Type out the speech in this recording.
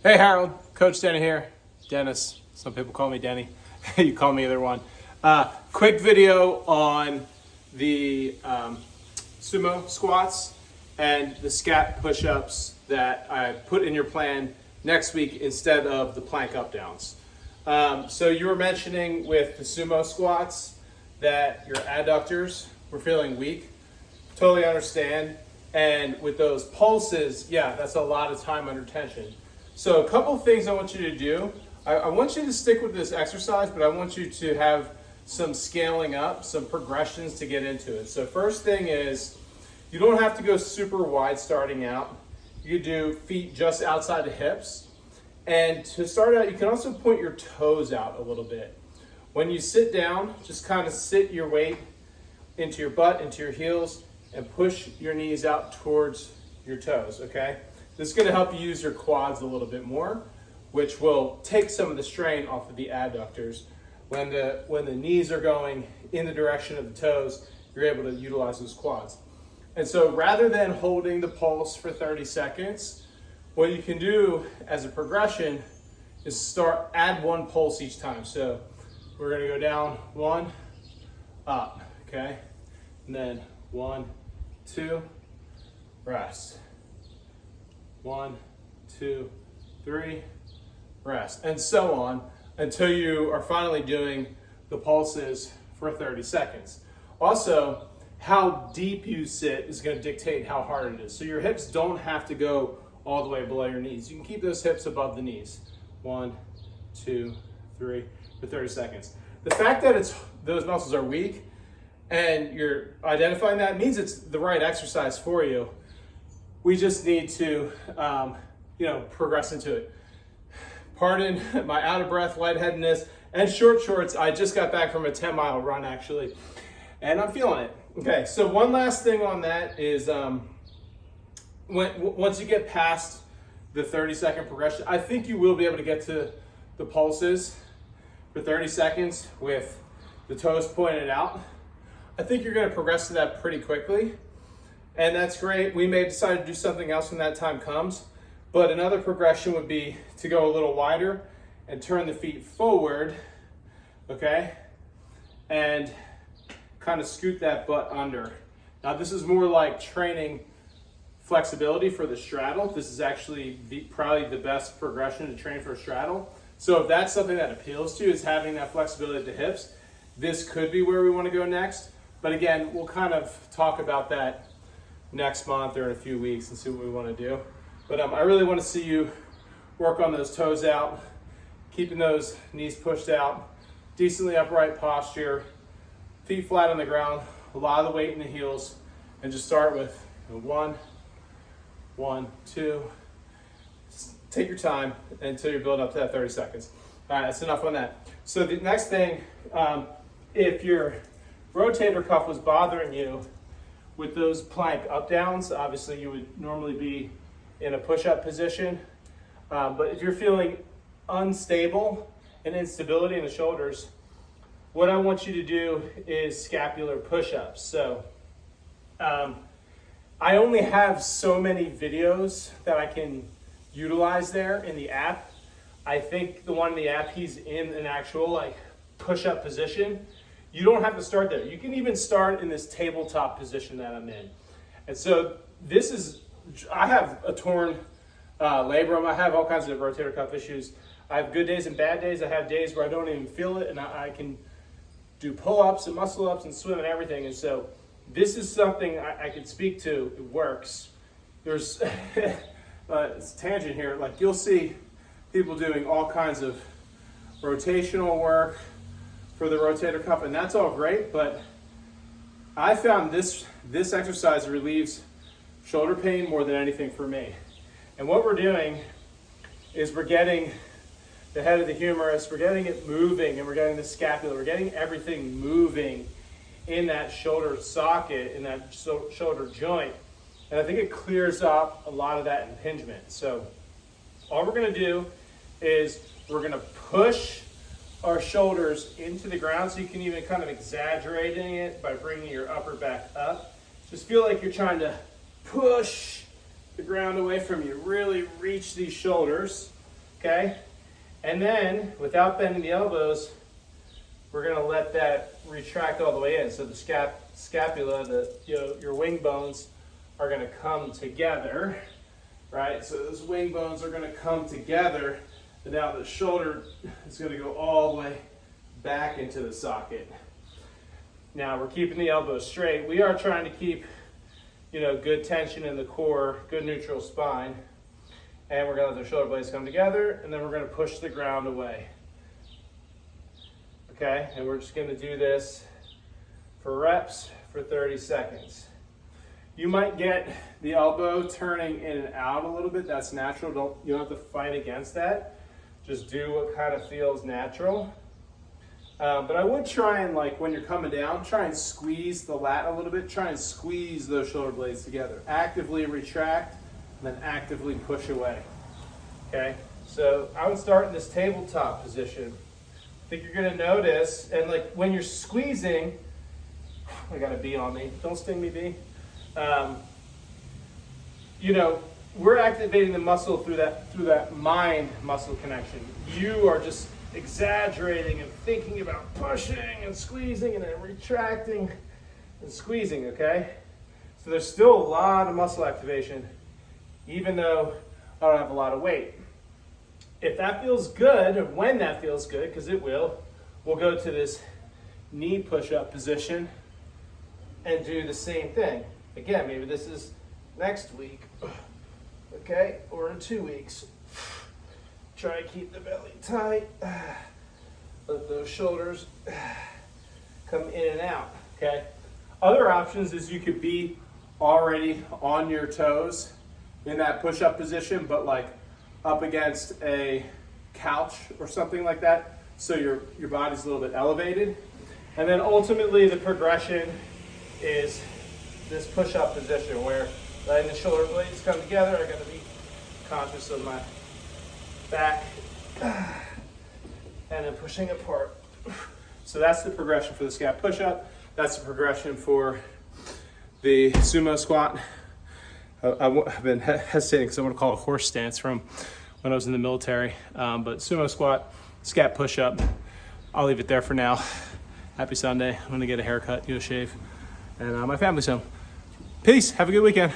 Hey Harold, Coach Denny here. Dennis, some people call me Denny. You call me either one. Quick video on the sumo squats and the scat push-ups that I put in your plan next week instead of the plank up downs. So you were mentioning with the sumo squats that your adductors were feeling weak. Totally understand. And with those pulses, yeah, that's a lot of time under tension. So a couple things I want you to do. I want you to stick with this exercise, but I want you to have some scaling up, some progressions to get into it. So first thing is, you don't have to go super wide starting out. You can do feet just outside the hips. And to start out, you can also point your toes out a little bit. When you sit down, just kind of sit your weight into your butt, into your heels, and push your knees out towards your toes, okay? This is gonna help you use your quads a little bit more, which will take some of the strain off of the adductors. When the knees are going in the direction of the toes, you're able to utilize those quads. And so rather than holding the pulse for 30 seconds, what you can do as a progression is add one pulse each time. So we're gonna go down, one, up, okay? And then 1, 2, rest. 1, 2, 3, rest, and so on until you are finally doing the pulses for 30 seconds. Also, how deep you sit is going to dictate how hard it is. So your hips don't have to go all the way below your knees. You can keep those hips above the knees. 1, 2, 3 for 30 seconds. The fact that those muscles are weak and you're identifying that means it's the right exercise for you. We just need to, progress into it. Pardon my out of breath, lightheadedness, and short shorts. I just got back from a 10-mile run actually, and I'm feeling it. Okay, so one last thing on that is once you get past the 30-second progression, I think you will be able to get to the pulses for 30 seconds with the toes pointed out. I think you're gonna progress to that pretty quickly. And that's great. We may decide to do something else when that time comes, but another progression would be to go a little wider and turn the feet forward, okay? And kind of scoot that butt under. Now this is more like training flexibility for the straddle. This is actually probably the best progression to train for a straddle. So if that's something that appeals to you, is having that flexibility at the hips, this could be where we want to go next. But again, we'll kind of talk about that next month or in a few weeks and see what we want to do. But I really want to see you work on those toes out, keeping those knees pushed out, decently upright posture, feet flat on the ground, a lot of the weight in the heels, and just start with 1, 2. Take your time until you're building up to that 30 seconds. All right, that's enough on that. So the next thing, if your rotator cuff was bothering you, with those plank up downs, obviously you would normally be in a push-up position. But if you're feeling unstable and instability in the shoulders, what I want you to do is scapular push-ups. So I only have so many videos that I can utilize there in the app. I think the one in the app, he's in an actual push-up position. You don't have to start there. You can even start in this tabletop position that I'm in. And so I have a torn labrum. I have all kinds of rotator cuff issues. I have good days and bad days. I have days where I don't even feel it, and I can do pull-ups and muscle-ups and swim and everything. And so this is something I can speak to. It works. There's it's a tangent here. Like you'll see people doing all kinds of rotational work for the rotator cuff, and that's all great, but I found this exercise relieves shoulder pain more than anything for me. And what we're doing is we're getting the head of the humerus, we're getting it moving, and we're getting the scapula, we're getting everything moving in that shoulder socket, in that shoulder joint. And I think it clears up a lot of that impingement. So all we're gonna do is we're gonna push our shoulders into the ground, so you can even kind of exaggerating it by bringing your upper back up. Just feel like you're trying to push the ground away from you. Really reach these shoulders. okay? And then, without bending the elbows, we're gonna let that retract all the way in. So the scapula, your wing bones are gonna come together, right? So those wing bones are gonna come together, and now the shoulder is gonna go all the way back into the socket. Now we're keeping the elbows straight. We are trying to keep, good tension in the core, good neutral spine. And we're gonna let the shoulder blades come together, and then we're gonna push the ground away. Okay, and we're just gonna do this for reps for 30 seconds. You might get the elbow turning in and out a little bit. That's natural. You don't have to fight against that. Just do what kind of feels natural. But I would try and, when you're coming down, try and squeeze the lat a little bit. Try and squeeze those shoulder blades together. Actively retract, and then actively push away. Okay, so I would start in this tabletop position. I think you're gonna notice, and when you're squeezing, I got a bee on me. Don't sting me, bee. We're activating the muscle through that mind muscle connection. You are just exaggerating and thinking about pushing and squeezing and then retracting and squeezing, okay? So there's still a lot of muscle activation, even though I don't have a lot of weight. If that feels good, or when that feels good, because it will, we'll go to this knee push-up position and do the same thing. Again, maybe this is next week, okay, or in 2 weeks. Try to keep the belly tight. Let those shoulders come in and out, okay? Other options is you could be already on your toes in that push-up position, but up against a couch or something like that, so your body's a little bit elevated. And then ultimately the progression is this push-up position where letting the shoulder blades come together. I gotta be conscious of my back and then pushing apart. So that's the progression for the scap push-up. That's the progression for the sumo squat. I've been hesitating because I want to call it horse stance from when I was in the military. But sumo squat, scap push-up, I'll leave it there for now. Happy Sunday. I'm going to get a haircut, get a shave, and my family's home. Peace. Have a good weekend.